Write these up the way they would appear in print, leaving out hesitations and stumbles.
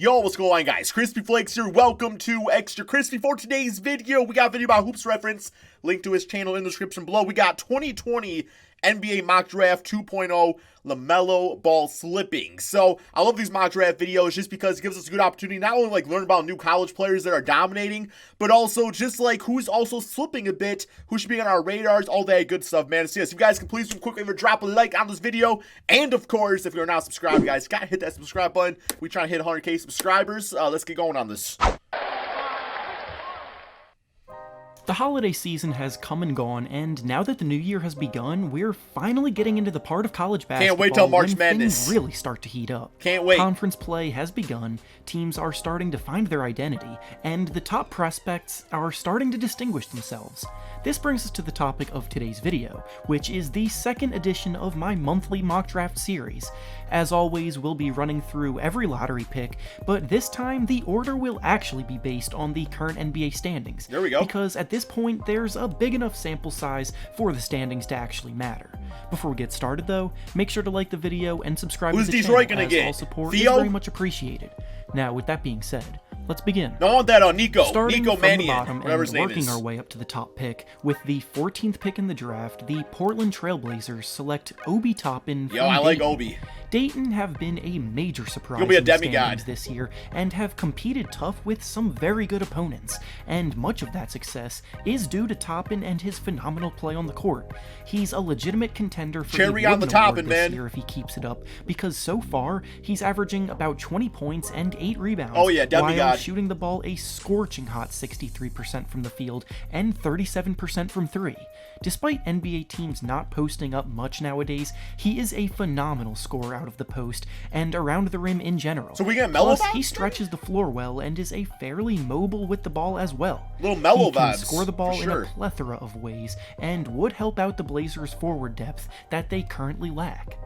Yo, what's going on, guys? Crispy Flakes here. Welcome to Extra Crispy. For today's video, we got a video about Hoops Reference. Link to his channel in the description below. We got 2020 NBA Mock Draft 2.0 LaMelo Ball slipping. So I love these mock draft videos just because it gives us a good opportunity not only learn about new college players that are dominating, but also just who's also slipping a bit, who should be on our radars, all that good stuff, man. So yes, if you guys can please quickly drop a like on this video, and of course, if you're not subscribed, guys, gotta hit that subscribe button. We trying to hit 100K subscribers. Let's get going on this. The holiday season has come and gone, and now that the new year has begun, we're finally getting into the part of college basketball Can't wait till March when Madness. things really start to heat up. Can't wait. Conference play has begun, teams are starting to find their identity, and the top prospects are starting to distinguish themselves. This brings us to the topic of today's video, which is the second edition of my monthly mock draft series. As always, we'll be running through every lottery pick, but this time the order will actually be based on the current NBA standings. There we go. Because at this point, there's a big enough sample size for the standings to actually matter. Before we get started though, make sure to like the video and subscribe to the Detroit channel, gonna get? all support Theo? is very much appreciated. Now, with that being said, let's begin. No, I want that on Nico. Starting Nico from Mannion, the bottom whatever and his name working is. our way up to the top pick, with the 14th pick in the draft, the Portland Trailblazers select Obi Toppin from Yo, I like Dayton. Obi. Dayton have been a major surprise He'll be a in the demigod. standings this year and have competed tough with some very good opponents, and much of that success is due to Toppin and his phenomenal play on the court. He's a legitimate contender for Cherry the on the Wooden Toppin, Award this man. year if he keeps it up, because so far he's averaging about 20 points and 8 rebounds, Oh yeah, while demigod. shooting the ball a scorching hot 63% from the field and 37% from 3. Despite NBA teams not posting up much nowadays, he is a phenomenal scorer out of the post and around the rim in general. So we get Melo Plus, vibes? he stretches the floor well and is a fairly mobile with the ball as well. Little Melo he can vibes, score the ball for in sure. a plethora of ways and would help out the Blazers' forward depth that they currently lack.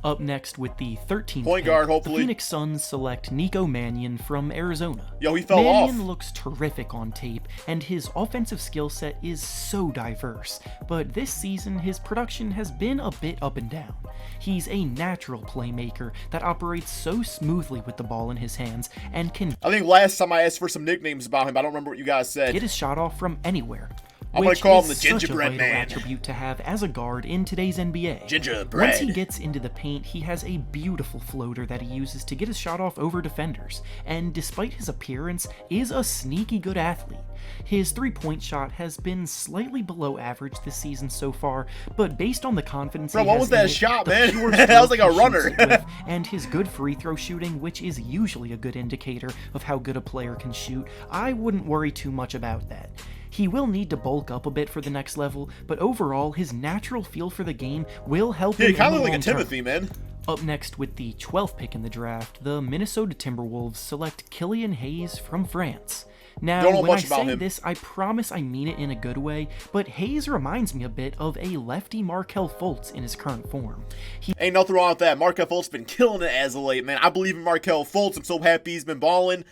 Up next with the 13th Point pick, guard, hopefully. the Phoenix Suns select Nico Mannion from Arizona. Yo, he fell Mannion off. looks terrific on tape, and his offensive skill set is so diverse, but this season his production has been a bit up and down. He's a natural playmaker that operates so smoothly with the ball in his hands and can I think last time I asked for some nicknames about him, I don't remember what you guys said. get his shot off from anywhere. I'm gonna which call is him the such a gingerbread vital man. attribute to have as a guard in today's NBA. Gingerbread. Once he gets into the paint, he has a beautiful floater that he uses to get his shot off over defenders, and despite his appearance, is a sneaky good athlete. His three-point shot has been slightly below average this season so far, but based on the confidence Bro, he what has was that in it, shot, the man? pure That was like a stroke he shoots runner. it with, and his good free throw shooting, which is usually a good indicator of how good a player can shoot, I wouldn't worry too much about that. He will need to bulk up a bit for the next level, but overall, his natural feel for the game will help Yeah, him he kind in of the looked like a long term. Timothy, man. Up next with the 12th pick in the draft, the Minnesota Timberwolves select Killian Hayes from France. Now, Don't know when I much about say him. this, I promise I mean it in a good way, but Hayes reminds me a bit of a lefty Markelle Fultz in his current form. He Ain't nothing wrong with that. Markelle Fultz been killing it as of late, man. I believe in Markelle Fultz. I'm so happy he's been balling.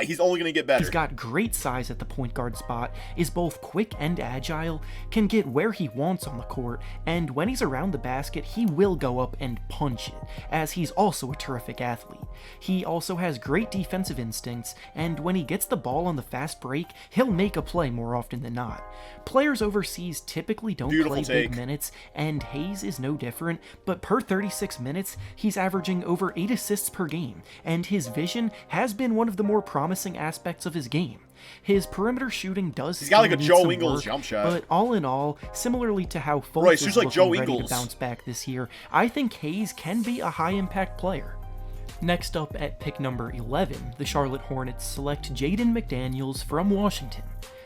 He's only gonna get better. He's got great size at the point guard spot, is both quick and agile, can get where he wants on the court, and when he's around the basket, he will go up and punch it, as he's also a terrific athlete. He also has great defensive instincts, and when he gets the ball on the fast break, he'll make a play more often than not. Players overseas typically don't Beautiful play take. big minutes, and Hayes is no different, but per 36 minutes, he's averaging over 8 assists per game, and his vision has been one of the more promising aspects of his game. His perimeter shooting does He's got like a still need Joe some Ingles work, jump shot. but all in all, similarly to how Bro, he Fultz shoots is like looking Joe ready Ingles. to bounce back this year, I think Hayes can be a high-impact player. Next up at pick number 11, the Charlotte Hornets select Jaden McDaniels from Washington.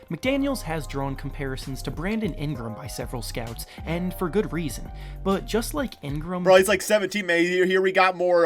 McDaniels has drawn comparisons to Brandon Ingram by several scouts, and for good reason. But just like Ingram, Bro, he's like 17, man. Here we got more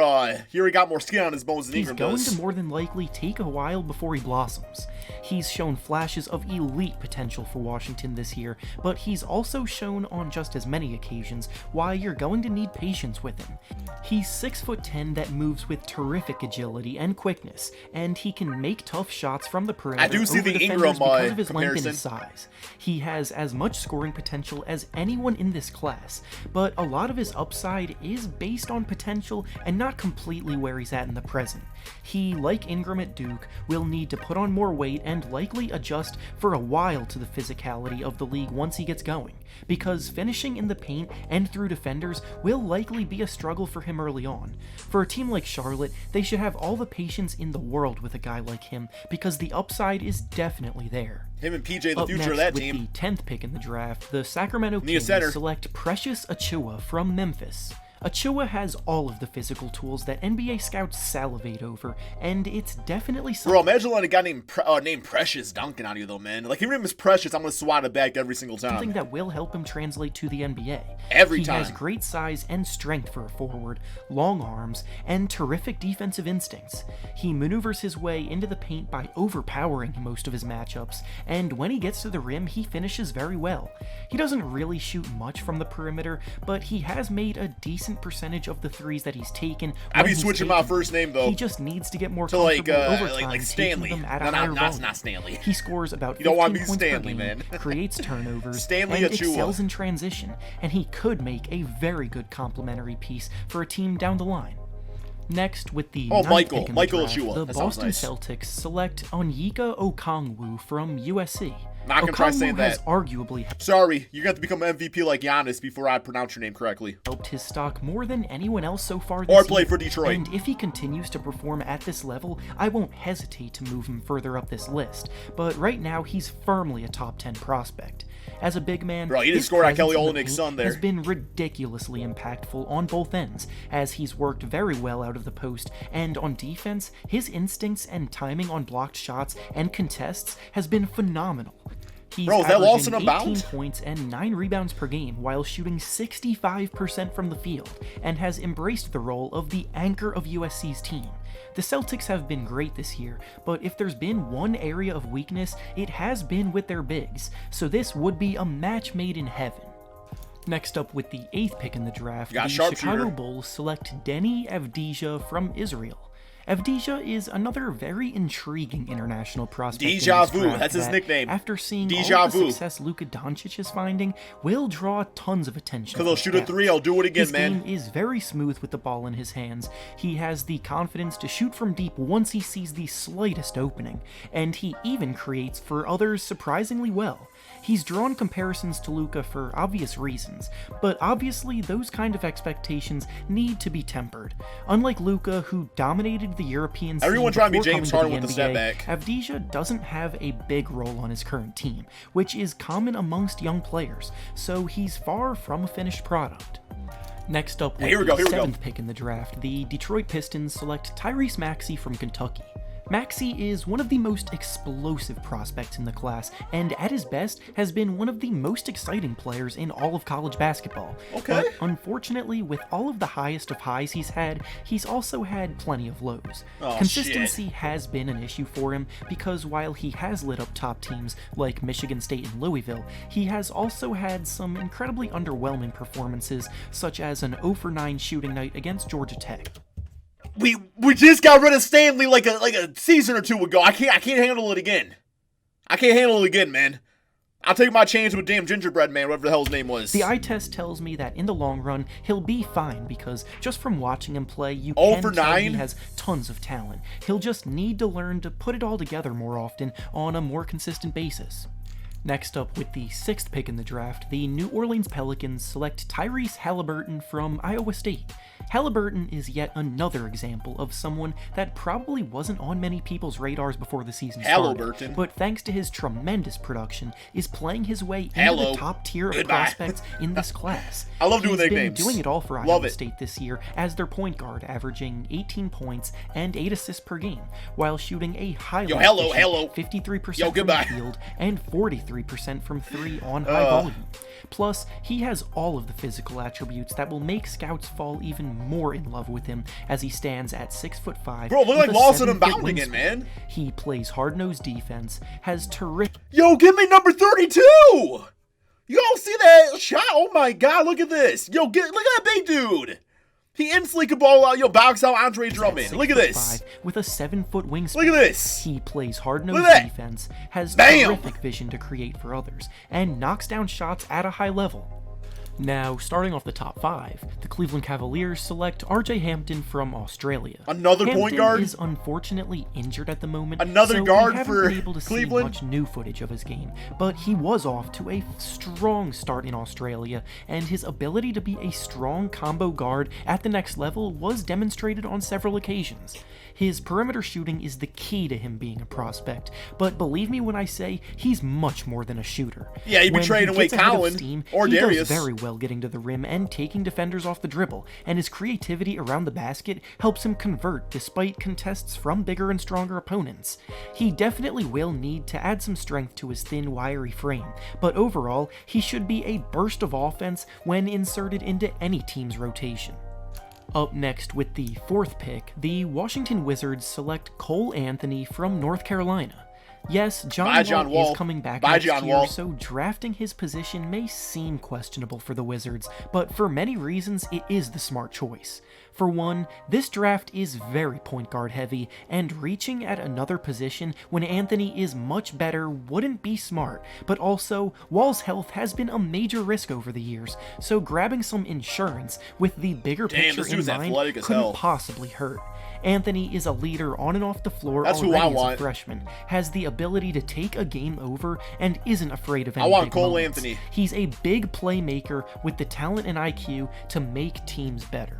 skin on his bones than he's Ingram going does. to more than likely take a while before he blossoms. He's shown flashes of elite potential for Washington this year, but he's also shown on just as many occasions why you're going to need patience with him. He's 6'10" that moves with terrific agility and quickness, and he can make tough shots from the perimeter. I do see over the defenders Ingram because of his length and comparison. his size. He has as much scoring potential as anyone in this class, but a lot of his upside is based on potential and not completely where he's at in the present. He, like Ingram at Duke, will need to put on more weight and likely adjust for a while to the physicality of the league once he gets going, because finishing in the paint and through defenders will likely be a struggle for him early on. For a team like Charlotte, they should have all the patience in the world with a guy like him, because the upside is definitely there. Him and PJ, the Up future next, of that with team. the 10th pick in the draft, the Sacramento Kings center. select Precious Atua from Memphis. Atua has all of the physical tools that NBA scouts salivate over, and it's definitely something. Bro, imagine letting a guy named Precious dunking on you, though, man. Like, if your name is Precious, I'm going to swat it back every single time. Something that will help him translate to the NBA. Every time. He has great size and strength for a forward, long arms, and terrific defensive instincts. He maneuvers his way into the paint by overpowering most of his matchups, and when he gets to the rim, he finishes very well. He doesn't really shoot much from the perimeter, but he has made a decent percentage of the threes that he's taken. I'd be switching my first name, though. He just needs to get more to comfortable over time, like taking Stanley. them at a No, higher no, volume. not Stanley. He scores about 15 You don't want to be points Stanley, per game, man. creates turnovers, Stanley and Atua. excels in transition, and he could make a very good complementary piece for a team down the line. Next, with the ninth pick in the draft, Atua. the That sounds Boston nice. Celtics select Onyeka Okongwu from USC. Not gonna try saying has that. arguably Sorry, you're going to have to become MVP like Giannis before I pronounce your name correctly. helped his stock more than anyone else so far this Or play year, for Detroit. and if he continues to perform at this level, I won't hesitate to move him further up this list, but right now he's firmly a top 10 prospect. As a big man, Bro, he just his scored on presence Kelly in the Olynyk's paint son there. has been ridiculously impactful on both ends, as he's worked very well out of the post, and on defense, his instincts and timing on blocked shots and contests has been phenomenal. He's Bro, is that lost averaging in a 18 bounce? points and 9 rebounds per game while shooting 65% from the field, and has embraced the role of the anchor of USC's team. The Celtics have been great this year, but if there's been one area of weakness, it has been with their bigs, so this would be a match made in heaven. Next up, with the 8th pick in the draft, Got the sharpshooter. Chicago Bulls select Denny Avdeeva from Israel. Avdeeva is another very intriguing international prospect. in Deja this vu, draft that's his that, nickname. After seeing Deja all the vu. success Luka Doncic is finding, will draw tons of attention. Because he'll from shoot a scouts. 3, I'll do it again, His man. game is very smooth with the ball in his hands. He has the confidence to shoot from deep once he sees the slightest opening, and he even creates for others surprisingly well. He's drawn comparisons to Luka for obvious reasons, but obviously those kind of expectations need to be tempered. Unlike Luka, who dominated the European scene Everyone trying to be before James coming Harden to with the the NBA, step back. Avdeeva doesn't have a big role on his current team, which is common amongst young players, so he's far from a finished product. Next up, with Here we go, the here we go. 7th pick in the draft, the Detroit Pistons select Tyrese Maxie from Kentucky. Maxie is one of the most explosive prospects in the class, and at his best has been one of the most exciting players in all of college basketball. Okay. But unfortunately, with all of the highest of highs he's also had plenty of lows. Oh, Consistency has been an issue for him, because while he has lit up top teams like Michigan State and Louisville, he has also had some incredibly underwhelming performances, such as an 0 for 9 shooting night against Georgia Tech. We just got rid of Stanley like a season or two ago. I can't handle it again. I can't handle it again, man. I'll take my chance with damn gingerbread man, whatever the hell his name was. The eye test tells me that in the long run, he'll be fine, because just from watching him play, you 0 can for tell 9? he has tons of talent. He'll just need to learn to put it all together more often on a more consistent basis. Next up, with the 6th pick in the draft, the New Orleans Pelicans select Tyrese Halliburton from Iowa State. Halliburton is yet another example of someone that probably wasn't on many people's radars before the season Halliburton. started, but thanks to his tremendous production, is playing his way into Hello. the top tier of Goodbye. prospects in this class. I love doing He's been nicknames. doing it all for Love Iowa it. State this year as their point guard, averaging 18 points and 8 assists per game, while shooting a highly Yo, hello, efficient hello. 53% Yo, from goodbye. the field and 43% from 3 on high volume. Plus, he has all of the physical attributes that will make scouts fall even more in love with him, as he stands at 6'5". Bro, look with like a Lawson and 7-foot Bound again, wingspan. man. He plays hard-nosed defense, has terrific Yo, give me number 32! You all see that shot? Oh my god, look at this. Yo, look at that big dude. He instantly could ball out, box out Andre Drummond. Look at this. 6'5" with a 7-foot wingspan. Look at this. He plays hard-nosed Look at that. defense, has Bam. terrific vision to create for others, and knocks down shots at a high level. Now, starting off the top 5, the Cleveland Cavaliers select RJ Hampton from Australia. Another Hampton point guard? is unfortunately injured at the moment, Another so guard we haven't for been able to Cleveland? see much new footage of his game, but he was off to a strong start in Australia, and his ability to be a strong combo guard at the next level was demonstrated on several occasions. His perimeter shooting is the key to him being a prospect, but believe me when I say he's much more than a shooter. Yeah, he'd be When trading he away gets ahead of Colin steam, or he Darius. does very well getting to the rim and taking defenders off the dribble, and his creativity around the basket helps him convert despite contests from bigger and stronger opponents. He definitely will need to add some strength to his thin, wiry frame, but overall, he should be a burst of offense when inserted into any team's rotation. Up next with the 4th pick, the Washington Wizards select Col Anthony from North Carolina. Yes, John Wall is coming back next year, so drafting his position may seem questionable for the Wizards, but for many reasons, it is the smart choice. For one, this draft is very point guard heavy, and reaching at another position when Anthony is much better wouldn't be smart, but also, Wall's health has been a major risk over the years, so grabbing some insurance with the bigger picture in mind couldn't possibly hurt. Anthony is a leader on and off the floor already as a freshman, has the ability to take a game over, and isn't afraid of any big moments. He's a big playmaker with the talent and IQ to make teams better.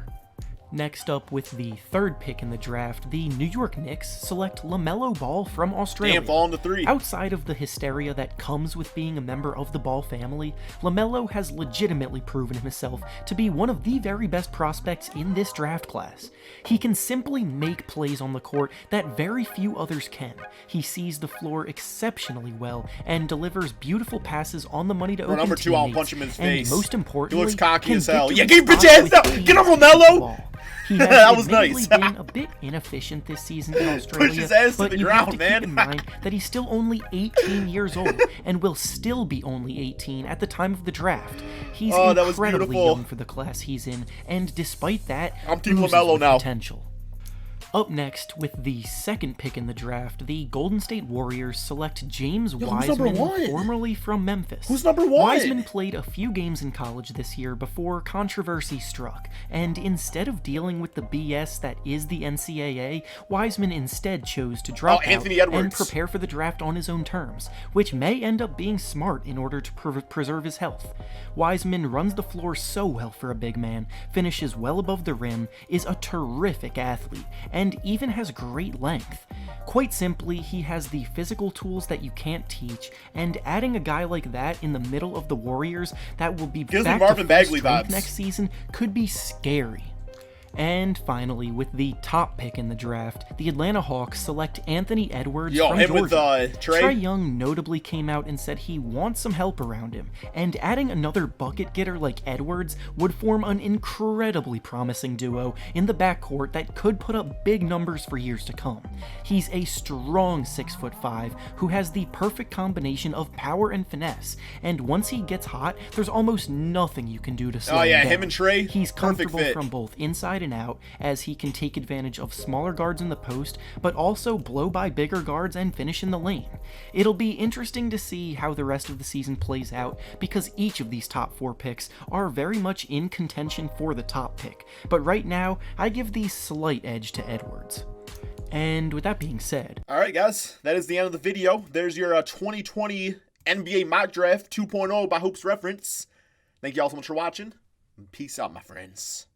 Next up with the 3rd pick in the draft, the New York Knicks select LaMelo Ball from Australia. Damn, falling to 3. Outside of the hysteria that comes with being a member of the Ball family, LaMelo has legitimately proven himself to be one of the very best prospects in this draft class. He can simply make plays on the court that very few others can. He sees the floor exceptionally well and delivers beautiful passes on the money to open number 2, I'll teammates, punch him in his and face. most importantly, He looks cocky as hell. can Yeah, get to get the your bitch spot ass with out. Get him, ease LaMelo. He has That was nice. been a bit inefficient this season in Australia, Push his ass but to the you ground, have to man. keep in mind that he's still only 18 years old and will still be only 18 at the time of the draft. He's incredibly young for the class he's in, and despite that, I'm Team LaMelo now. Potential. Up next, with the 2nd pick in the draft, the Golden State Warriors select James Wiseman, formerly from Memphis. Who's number 1? Wiseman played a few games in college this year before controversy struck, and instead of dealing with the BS that is the NCAA, Wiseman instead chose to drop out and prepare for the draft on his own terms, which may end up being smart in order to preserve his health. Wiseman runs the floor so well for a big man, finishes well above the rim, is a terrific athlete, and even has great length. Quite simply, he has the physical tools that you can't teach, and adding a guy like that in the middle of the Warriors that will be back to full strength next season could be scary. And finally, with the top pick in the draft, the Atlanta Hawks select Anthony Edwards from Georgia. Trae Young notably came out and said he wants some help around him, and adding another bucket getter like Edwards would form an incredibly promising duo in the backcourt that could put up big numbers for years to come. He's a strong 6'5" who has the perfect combination of power and finesse, and once he gets hot, there's almost nothing you can do to slow him down. Him and Trae, he's comfortable from both inside and out, as he can take advantage of smaller guards in the post, but also blow by bigger guards and finish in the lane. It'll be interesting to see how the rest of the season plays out, because each of these top 4 picks are very much in contention for the top pick, but right now, I give the slight edge to Edwards. And with that being said... Alright guys, that is the end of the video. There's your 2020 NBA Mock Draft 2.0 by Hoops Reference. Thank you all so much for watching. Peace out, my friends.